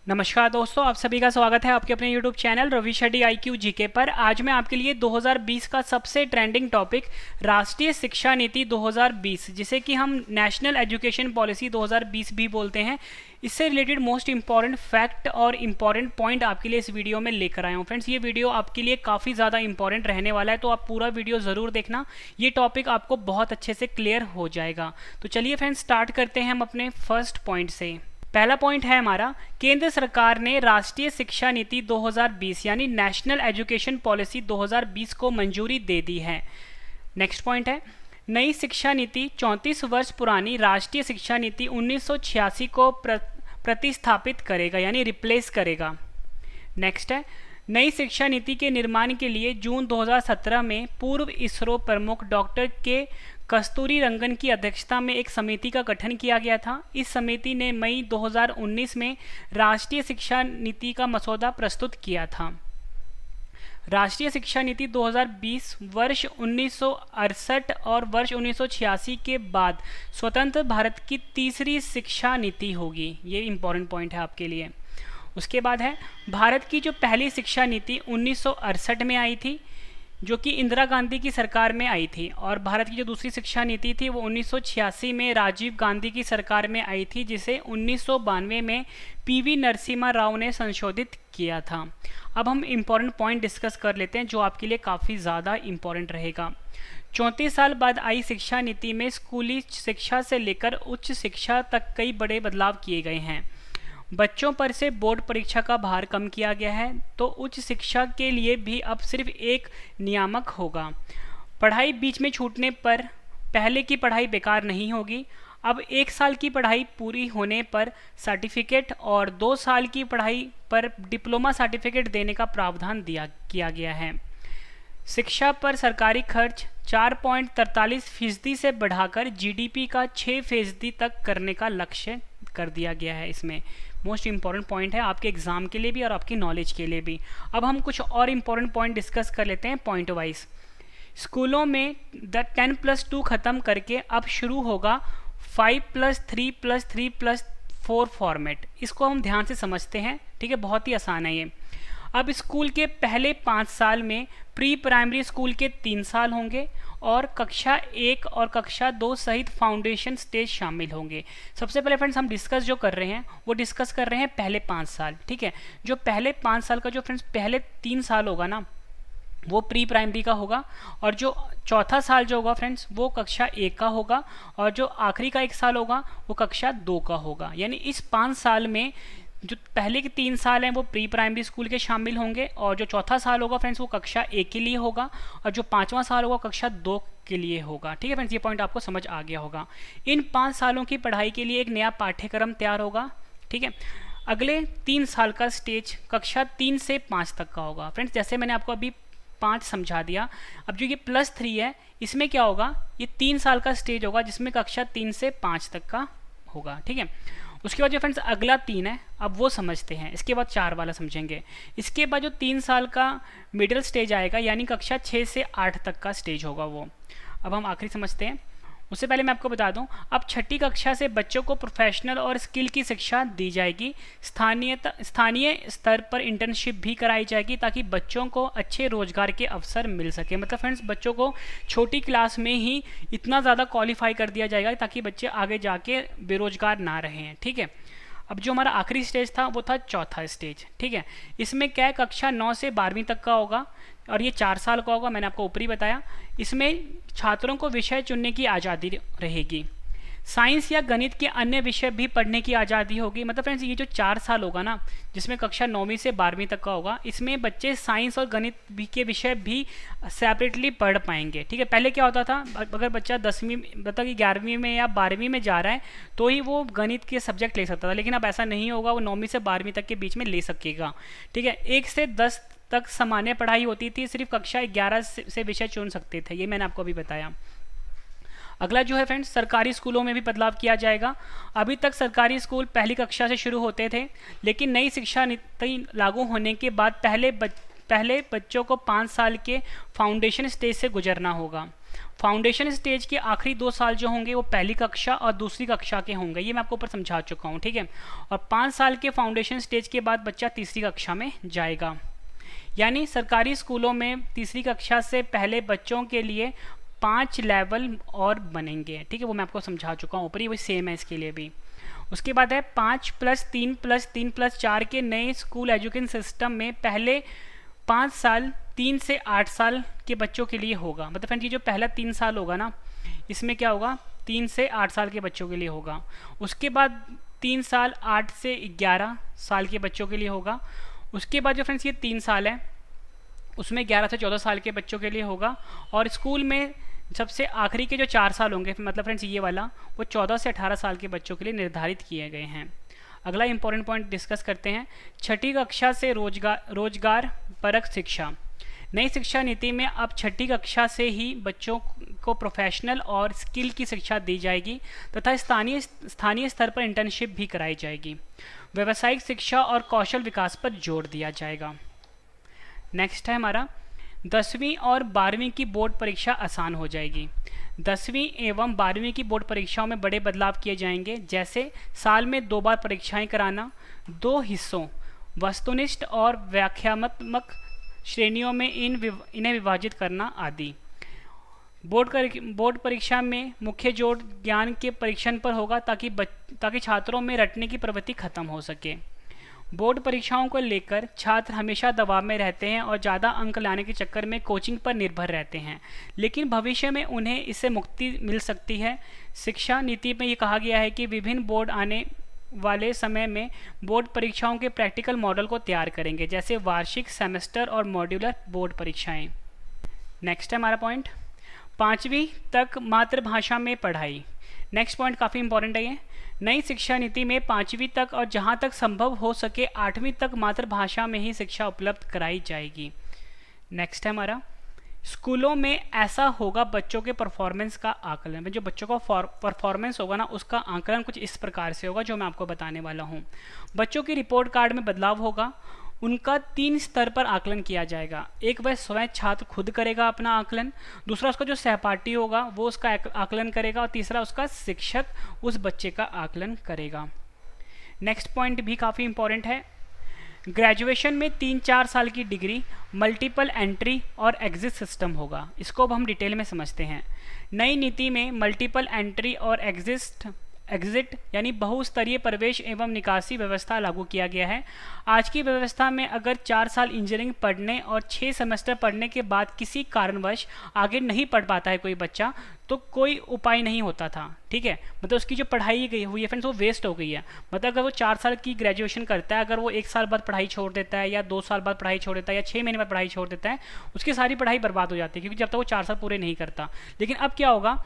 नमस्कार दोस्तों, आप सभी का स्वागत है आपके अपने YouTube channel Ravi Shetty IQ GK पर। आज मैं आपके लिए 2020 का सबसे ट्रेंडिंग टॉपिक राष्ट्रीय शिक्षा नीति 2020, जिसे कि हम नेशनल एजुकेशन पॉलिसी 2020 भी बोलते हैं, इससे रिलेटेड मोस्ट इंपॉर्टेंट फैक्ट और इम्पॉर्टेंट पॉइंट आपके लिए इस वीडियो में लेकर आया हूँ। फ्रेंड्स, ये वीडियो आपके लिए काफ़ी ज़्यादा इंपॉर्टेंट रहने वाला है, तो आप पूरा वीडियो ज़रूर देखना। ये टॉपिक आपको बहुत अच्छे से क्लियर हो जाएगा। तो चलिए फ्रेंड्स, स्टार्ट करते हैं हम अपने फर्स्ट पॉइंट से। पहला पॉइंट है हमारा, केंद्र सरकार ने राष्ट्रीय शिक्षा नीति 2020 यानी नेशनल एजुकेशन पॉलिसी 2020 को मंजूरी दे दी है। नेक्स्ट पॉइंट है, नई शिक्षा नीति 34 वर्ष पुरानी राष्ट्रीय शिक्षा नीति 1986 को प्रतिस्थापित करेगा यानी रिप्लेस करेगा। नेक्स्ट है, नई शिक्षा नीति के निर्माण के लिए जून 2017 में पूर्व इसरो प्रमुख डॉक्टर के कस्तूरी रंगन की अध्यक्षता में एक समिति का गठन किया गया था। इस समिति ने मई 2019 में राष्ट्रीय शिक्षा नीति का मसौदा प्रस्तुत किया था। राष्ट्रीय शिक्षा नीति 2020 वर्ष 1968 और वर्ष 1986 के बाद स्वतंत्र भारत की तीसरी शिक्षा नीति होगी। ये इंपॉर्टेंट पॉइंट है आपके लिए। उसके बाद है, भारत की जो पहली शिक्षा नीति 1968 में आई थी, जो कि इंदिरा गांधी की सरकार में आई थी, और भारत की जो दूसरी शिक्षा नीति थी वो 1986 में राजीव गांधी की सरकार में आई थी, जिसे 1992 में PV नरसिम्हा राव ने संशोधित किया था। अब हम इम्पॉर्टेंट पॉइंट डिस्कस कर लेते हैं जो आपके लिए काफ़ी ज़्यादा इम्पॉर्टेंट रहेगा। 34 साल बाद आई शिक्षा नीति में स्कूली शिक्षा से लेकर उच्च शिक्षा तक कई बड़े बदलाव किए गए हैं। बच्चों पर से बोर्ड परीक्षा का भार कम किया गया है, तो उच्च शिक्षा के लिए भी अब सिर्फ एक नियामक होगा। पढ़ाई बीच में छूटने पर पहले की पढ़ाई बेकार नहीं होगी। अब 1 साल की पढ़ाई पूरी होने पर सर्टिफिकेट और 2 साल की पढ़ाई पर डिप्लोमा सर्टिफिकेट देने का प्रावधान किया गया है। शिक्षा पर सरकारी खर्च 4.43% से बढ़ाकर GDP का 6% तक करने का लक्ष्य कर दिया गया है। इसमें मोस्ट इंपॉर्टेंट पॉइंट है आपके एग्जाम के लिए भी और आपकी नॉलेज के लिए भी। अब हम कुछ और इम्पॉर्टेंट पॉइंट डिस्कस कर लेते हैं पॉइंट वाइज। स्कूलों में 10+2 ख़त्म करके अब शुरू होगा 5+3+3+4 फॉर्मेट। इसको हम ध्यान से समझते हैं, ठीक है, बहुत ही आसान है ये। अब स्कूल के पहले 5 साल में प्री प्राइमरी स्कूल के 3 साल होंगे और कक्षा 1 और कक्षा 2 सहित फाउंडेशन स्टेज शामिल होंगे। सबसे पहले फ्रेंड्स हम डिस्कस जो कर रहे हैं वो डिस्कस कर रहे हैं पहले 5 साल, ठीक है। जो पहले 5 साल का जो फ्रेंड्स पहले 3 साल होगा ना, वो प्री प्राइमरी का होगा, और जो चौथा साल जो होगा फ्रेंड्स वो कक्षा 1 का होगा, और जो आखिरी का 1 साल होगा वो कक्षा 2 का होगा। यानी इस 5 साल में जो पहले के 3 साल हैं वो प्री प्राइमरी स्कूल के शामिल होंगे, और जो चौथा साल होगा फ्रेंड्स वो कक्षा 1 के लिए होगा, और जो 5वां साल होगा कक्षा 2 के लिए होगा। ठीक है फ्रेंड्स, ये पॉइंट आपको समझ आ गया होगा। इन 5 सालों की पढ़ाई के लिए एक नया पाठ्यक्रम तैयार होगा, ठीक है। अगले 3 साल का स्टेज कक्षा 3 से 5 तक का होगा। फ्रेंड्स, जैसे मैंने आपको अभी 5 समझा दिया, अब जो ये +3 है इसमें क्या होगा, ये 3 साल का स्टेज होगा जिसमें कक्षा 3 से 5 तक का होगा, ठीक है। उसके बाद जो फ्रेंड्स अगला 3 है, अब वो समझते हैं, इसके बाद 4 वाला समझेंगे। इसके बाद जो 3 साल का मिडिल स्टेज आएगा यानी कक्षा 6 से 8 तक का स्टेज होगा वो। अब हम आखिरी समझते हैं। उससे पहले मैं आपको बता दूं, अब 6ठी कक्षा से बच्चों को प्रोफेशनल और स्किल की शिक्षा दी जाएगी। स्थानीय स्तर पर इंटर्नशिप भी कराई जाएगी ताकि बच्चों को अच्छे रोजगार के अवसर मिल सके। मतलब फ्रेंड्स, बच्चों को छोटी क्लास में ही इतना ज़्यादा क्वालिफाई कर दिया जाएगा ताकि बच्चे आगे जाके बेरोजगार ना रहें, ठीक है। अब जो हमारा आखिरी स्टेज था वो था चौथा स्टेज, ठीक है। इसमें क्या है, कक्षा 9 से 12वीं तक का होगा और ये 4 साल का होगा, मैंने आपको ऊपर ही बताया। इसमें छात्रों को विषय चुनने की आज़ादी रहेगी। साइंस या गणित के अन्य विषय भी पढ़ने की आज़ादी होगी। मतलब फ्रेंड्स, ये जो 4 साल होगा ना, जिसमें कक्षा 9वीं से 12वीं तक का होगा, इसमें बच्चे साइंस और गणित भी के विषय भी सेपरेटली पढ़ पाएंगे, ठीक है। पहले क्या होता था, अगर बच्चा 10वीं मतलब कि 11वीं में या 12वीं में जा रहा है तो ही वो गणित के सब्जेक्ट ले सकता था, लेकिन अब ऐसा नहीं होगा, वो 9वीं से 12वीं तक के बीच में ले सकेगा, ठीक है। 1 से 10 तक सामान्य पढ़ाई होती थी, सिर्फ कक्षा 11 से विषय चुन सकते थे, ये मैंने आपको अभी बताया। अगला जो है फ्रेंड्स, सरकारी स्कूलों में भी बदलाव किया जाएगा। अभी तक सरकारी स्कूल पहली कक्षा से शुरू होते थे, लेकिन नई शिक्षा नीति लागू होने के बाद पहले बच्चों को 5 साल के फाउंडेशन स्टेज से गुजरना होगा। फाउंडेशन स्टेज के आखिरी 2 साल जो होंगे वो पहली कक्षा और दूसरी कक्षा के होंगे, ये मैं आपको ऊपर समझा चुका हूँ, ठीक है। और 5 साल के फाउंडेशन स्टेज के बाद बच्चा तीसरी कक्षा में जाएगा। यानी सरकारी स्कूलों में तीसरी कक्षा से पहले बच्चों के लिए 5 लेवल और बनेंगे, ठीक है, वो मैं आपको समझा चुका हूँ ऊपर ही, वही सेम है इसके लिए भी। उसके बाद है 5+3+3+4 के नए स्कूल एजुकेशन सिस्टम में पहले 5 साल 3 से 8 साल के बच्चों के लिए होगा। मतलब फ्रेंड्स ये जो पहला 3 साल होगा ना, इसमें क्या होगा, 3 से 8 साल के बच्चों के लिए होगा। उसके बाद 3 साल 8 से 11 साल के बच्चों के लिए होगा। उसके बाद जो फ्रेंड्स ये 3 साल है उसमें 11 से 14 साल के बच्चों के लिए होगा। और स्कूल में सबसे आखिरी के जो 4 साल होंगे, मतलब फ्रेंड्स ये वाला, वो 14 से 18 साल के बच्चों के लिए निर्धारित किए गए हैं। अगला इंपॉर्टेंट पॉइंट डिस्कस करते हैं, छठी कक्षा से रोजगार परक शिक्षा। नई शिक्षा नीति में अब छठी कक्षा से ही बच्चों को प्रोफेशनल और स्किल की शिक्षा दी जाएगी तथा स्थानीय स्तर पर इंटर्नशिप भी कराई जाएगी। व्यावसायिक शिक्षा और कौशल विकास पर जोर दिया जाएगा। नेक्स्ट है हमारा 10वीं और 12वीं की बोर्ड परीक्षा आसान हो जाएगी। 10वीं एवं 12वीं की बोर्ड परीक्षाओं में बड़े बदलाव किए जाएंगे, जैसे साल में 2 बार परीक्षाएं कराना, 2 हिस्सों वस्तुनिष्ठ और व्याख्यात्मक श्रेणियों में इन्हें विभाजित करना आदि। बोर्ड परीक्षा में मुख्य जोर ज्ञान के परीक्षण पर होगा ताकि छात्रों में रटने की प्रवृत्ति खत्म हो सके। बोर्ड परीक्षाओं को लेकर छात्र हमेशा दबाव में रहते हैं और ज़्यादा अंक लाने के चक्कर में कोचिंग पर निर्भर रहते हैं, लेकिन भविष्य में उन्हें इससे मुक्ति मिल सकती है। शिक्षा नीति में ये कहा गया है कि विभिन्न बोर्ड आने वाले समय में बोर्ड परीक्षाओं के प्रैक्टिकल मॉडल को तैयार करेंगे, जैसे वार्षिक, सेमेस्टर और मॉड्यूलर बोर्ड परीक्षाएं। नेक्स्ट है हमारा पॉइंट 5वीं तक मातृभाषा में पढ़ाई। नेक्स्ट पॉइंट काफ़ी इंपॉर्टेंट है ये। नई शिक्षा नीति में 5वीं तक और जहां तक संभव हो सके 8वीं तक मातृभाषा में ही शिक्षा उपलब्ध कराई जाएगी। नेक्स्ट है हमारा स्कूलों में ऐसा होगा बच्चों के परफॉर्मेंस का आकलन। जो बच्चों का परफॉर्मेंस होगा ना, उसका आकलन कुछ इस प्रकार से होगा जो मैं आपको बताने वाला हूँ। बच्चों की रिपोर्ट कार्ड में बदलाव होगा, उनका 3 स्तर पर आकलन किया जाएगा। एक वह स्वयं छात्र खुद करेगा अपना आकलन, दूसरा उसका जो सहपाठी होगा वो उसका आकलन करेगा, और तीसरा उसका शिक्षक उस बच्चे का आकलन करेगा। नेक्स्ट पॉइंट भी काफ़ी इंपॉर्टेंट है। ग्रेजुएशन में 3-4 साल की डिग्री, मल्टीपल एंट्री और एग्जिट सिस्टम होगा। इसको अब हम डिटेल में समझते हैं। नई नीति में मल्टीपल एंट्री और एग्जिट यानी बहुस्तरीय प्रवेश एवं निकासी व्यवस्था लागू किया गया है। आज की व्यवस्था में अगर 4 साल इंजीनियरिंग पढ़ने और 6 सेमेस्टर पढ़ने के बाद किसी कारणवश आगे नहीं पढ़ पाता है कोई बच्चा, तो कोई उपाय नहीं होता था, ठीक है। मतलब उसकी जो पढ़ाई गई हुई है फ्रेंड्स वो वेस्ट हो गई है। मतलब अगर वो 4 साल की ग्रेजुएशन करता है, अगर वो 1 साल बाद पढ़ाई छोड़ देता है या 2 साल बाद पढ़ाई छोड़ देता है या 6 महीने बाद पढ़ाई छोड़ देता है, उसकी सारी पढ़ाई बर्बाद हो जाती है, क्योंकि जब तक वो 4 साल पूरे नहीं करता। लेकिन अब क्या होगा,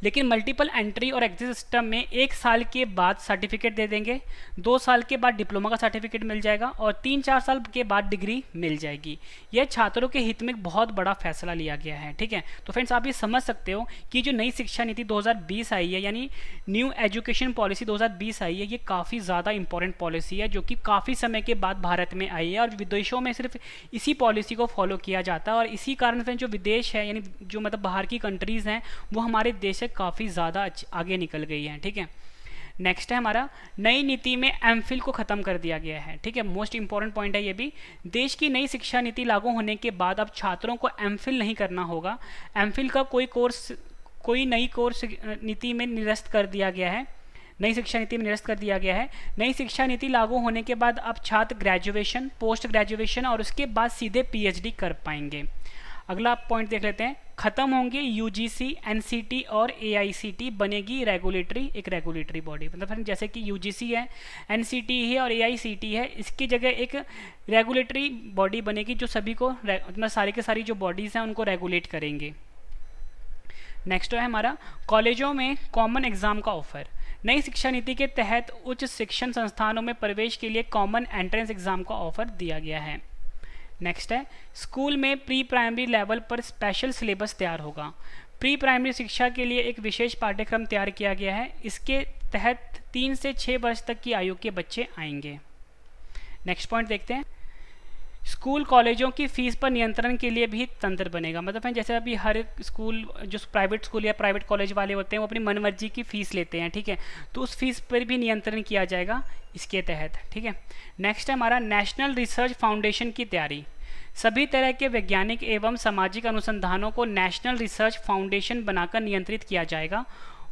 लेकिन मल्टीपल एंट्री और एग्जिट सिस्टम में 1 साल के बाद सर्टिफिकेट दे देंगे, 2 साल के बाद डिप्लोमा का सर्टिफिकेट मिल जाएगा और 3-4 साल के बाद डिग्री मिल जाएगी। यह छात्रों के हित में बहुत बड़ा फैसला लिया गया है, ठीक है। तो फ्रेंड्स आप ये समझ सकते हो कि जो नई शिक्षा नीति 2020 आई है, यानी न्यू एजुकेशन पॉलिसी 2020 आई है, ये काफ़ी ज़्यादा इंपॉर्टेंट पॉलिसी है जो कि काफ़ी समय के बाद भारत में आई है, और विदेशों में सिर्फ इसी पॉलिसी को फॉलो किया जाता है। और इसी कारण से जो विदेश है, यानी जो मतलब बाहर की कंट्रीज़ हैं, वो हमारे देश से काफ़ी ज़्यादा आगे निकल गई हैं, ठीक है। नेक्स्ट है हमारा नई नीति में एमफिल को ख़त्म कर दिया गया है, ठीक है। मोस्ट इंपॉर्टेंट पॉइंट है ये भी। देश की नई शिक्षा नीति लागू होने के बाद अब छात्रों को एमफिल नहीं करना होगा। एमफिल का कोई नई कोर्स नीति में निरस्त कर दिया गया है, नई शिक्षा नीति में निरस्त कर दिया गया है। नई शिक्षा नीति लागू होने के बाद अब छात्र ग्रेजुएशन, पोस्ट ग्रेजुएशन और उसके बाद सीधे पीएचडी कर पाएंगे। अगला पॉइंट देख लेते हैं। खत्म होंगे यूजीसी, एनसीटी और एआईसीटी, बनेगी एक रेगुलेटरी बॉडी। मतलब जैसे कि यूजीसी है, एनसीटी है और एआईसीटी है, इसकी जगह एक रेगुलेटरी बॉडी बनेगी जो सभी को मतलब सारी के सारी जो बॉडीज़ हैं उनको रेगुलेट करेंगे। नेक्स्ट है हमारा कॉलेजों में कॉमन एग्जाम का ऑफर। नई शिक्षा नीति के तहत उच्च शिक्षण संस्थानों में प्रवेश के लिए कॉमन एंट्रेंस एग्जाम का ऑफर दिया गया है। नेक्स्ट है स्कूल में प्री प्राइमरी लेवल पर स्पेशल सिलेबस तैयार होगा। प्री प्राइमरी शिक्षा के लिए एक विशेष पाठ्यक्रम तैयार किया गया है। इसके तहत 3 से 6 वर्ष तक की आयु के बच्चे आएंगे। नेक्स्ट पॉइंट देखते हैं। स्कूल कॉलेजों की फ़ीस पर नियंत्रण के लिए भी एक तंत्र बनेगा। मतलब फ्रेंड जैसे अभी हर स्कूल, जो प्राइवेट स्कूल या प्राइवेट कॉलेज वाले होते हैं, वो अपनी मनमर्जी की फ़ीस लेते हैं, ठीक है, तो उस फीस पर भी नियंत्रण किया जाएगा इसके तहत, ठीक है। नेक्स्ट है हमारा नेशनल रिसर्च फाउंडेशन की तैयारी। सभी तरह के वैज्ञानिक एवं सामाजिक अनुसंधानों को नेशनल रिसर्च फाउंडेशन बनाकर नियंत्रित किया जाएगा।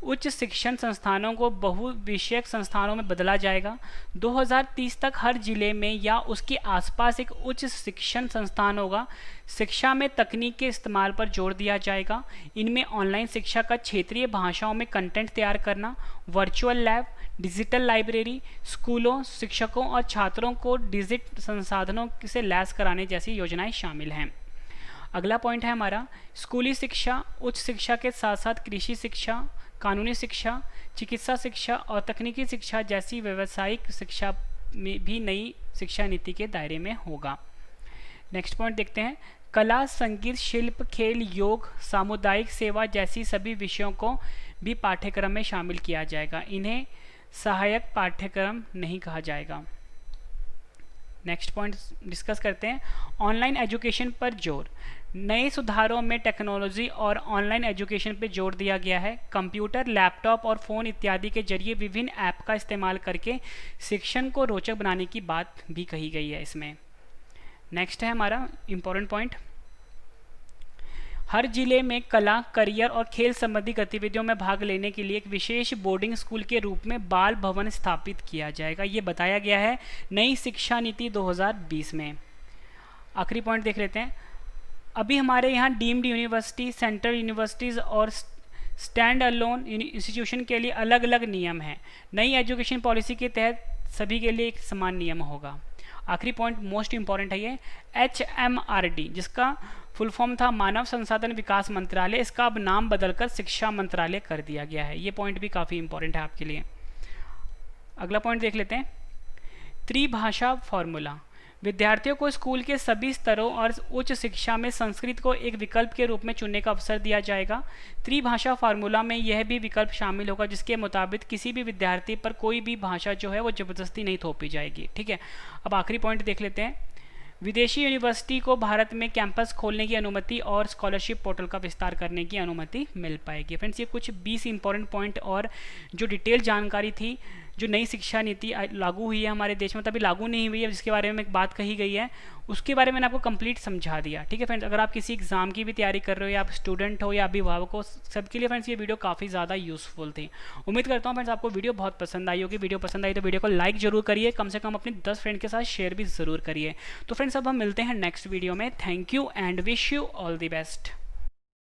उच्च शिक्षण संस्थानों को बहुविषयक संस्थानों में बदला जाएगा। 2030 तक हर जिले में या उसके आसपास एक उच्च शिक्षण संस्थान होगा। शिक्षा में तकनीक के इस्तेमाल पर जोर दिया जाएगा। इनमें ऑनलाइन शिक्षा का क्षेत्रीय भाषाओं में कंटेंट तैयार करना, वर्चुअल लैब, डिजिटल लाइब्रेरी, स्कूलों, शिक्षकों और छात्रों को डिजिटल संसाधनों से लैस कराने जैसी योजनाएं शामिल हैं। अगला पॉइंट है हमारा स्कूली शिक्षा, उच्च शिक्षा के साथ साथ कृषि शिक्षा, कानूनी शिक्षा, चिकित्सा शिक्षा और तकनीकी शिक्षा जैसी व्यावसायिक शिक्षा में भी नई शिक्षा नीति के दायरे में होगा। नेक्स्ट पॉइंट देखते हैं, कला, संगीत, शिल्प, खेल, योग, सामुदायिक सेवा जैसी सभी विषयों को भी पाठ्यक्रम में शामिल किया जाएगा। इन्हें सहायक पाठ्यक्रम नहीं कहा जाएगा। नेक्स्ट पॉइंट डिस्कस करते हैं, ऑनलाइन एजुकेशन पर जोर। नए सुधारों में टेक्नोलॉजी और ऑनलाइन एजुकेशन पर जोर दिया गया है। कंप्यूटर, लैपटॉप और फ़ोन इत्यादि के जरिए विभिन्न ऐप का इस्तेमाल करके शिक्षण को रोचक बनाने की बात भी कही गई है इसमें। नेक्स्ट है हमारा इम्पोर्टेंट पॉइंट, हर जिले में कला, करियर और खेल संबंधी गतिविधियों में भाग लेने के लिए एक विशेष बोर्डिंग स्कूल के रूप में बाल भवन स्थापित किया जाएगा। ये बताया गया है नई शिक्षा नीति 2020 में। आखिरी पॉइंट देख लेते हैं, अभी हमारे यहाँ डीम्ड यूनिवर्सिटी, सेंट्रल यूनिवर्सिटीज़ और स्टैंड अलोन इंस्टीट्यूशन के लिए अलग अलग नियम हैं। नई एजुकेशन पॉलिसी के तहत सभी के लिए एक समान नियम होगा। आखिरी पॉइंट मोस्ट इंपॉर्टेंट है ये, HMRD जिसका फुल फॉर्म था मानव संसाधन विकास मंत्रालय, इसका अब नाम बदलकर शिक्षा मंत्रालय कर दिया गया है। ये पॉइंट भी काफ़ी इंपॉर्टेंट है आपके लिए। अगला पॉइंट देख लेते हैं, त्रिभाषा फॉर्मूला। विद्यार्थियों को स्कूल के सभी स्तरों और उच्च शिक्षा में संस्कृत को एक विकल्प के रूप में चुनने का अवसर दिया जाएगा। त्रिभाषा फार्मूला में यह भी विकल्प शामिल होगा जिसके मुताबिक किसी भी विद्यार्थी पर कोई भी भाषा जो है वो ज़बरदस्ती नहीं थोपी जाएगी, ठीक है। अब आखिरी पॉइंट देख लेते हैं, विदेशी यूनिवर्सिटी को भारत में कैंपस खोलने की अनुमति और स्कॉलरशिप पोर्टल का विस्तार करने की अनुमति मिल पाएगी। फ्रेंड्स ये कुछ 20 इंपॉर्टेंट पॉइंट और जो डिटेल जानकारी थी, जो नई शिक्षा नीति लागू हुई है हमारे देश में, तभी लागू नहीं हुई है जिसके बारे में एक बात कही गई है, उसके बारे में मैंने आपको कंप्लीट समझा दिया, ठीक है फ्रेंड्स। अगर आप किसी एग्जाम की भी तैयारी कर रहे हो या आप स्टूडेंट हो या अभिभावक हो, सबके लिए फ्रेंड्स ये वीडियो काफ़ी ज़्यादा यूज़फुल थी। उम्मीद करता हूँ फ्रेंड्स आपको वीडियो बहुत पसंद आई होगी। वीडियो पसंद आई तो वीडियो को लाइक जरूर करिए, कम से कम अपने 10 फ्रेंड के साथ शेयर भी ज़रूर करिए। तो फ्रेंड्स अब हम मिलते हैं नेक्स्ट वीडियो में। Thank you and wish you all the best.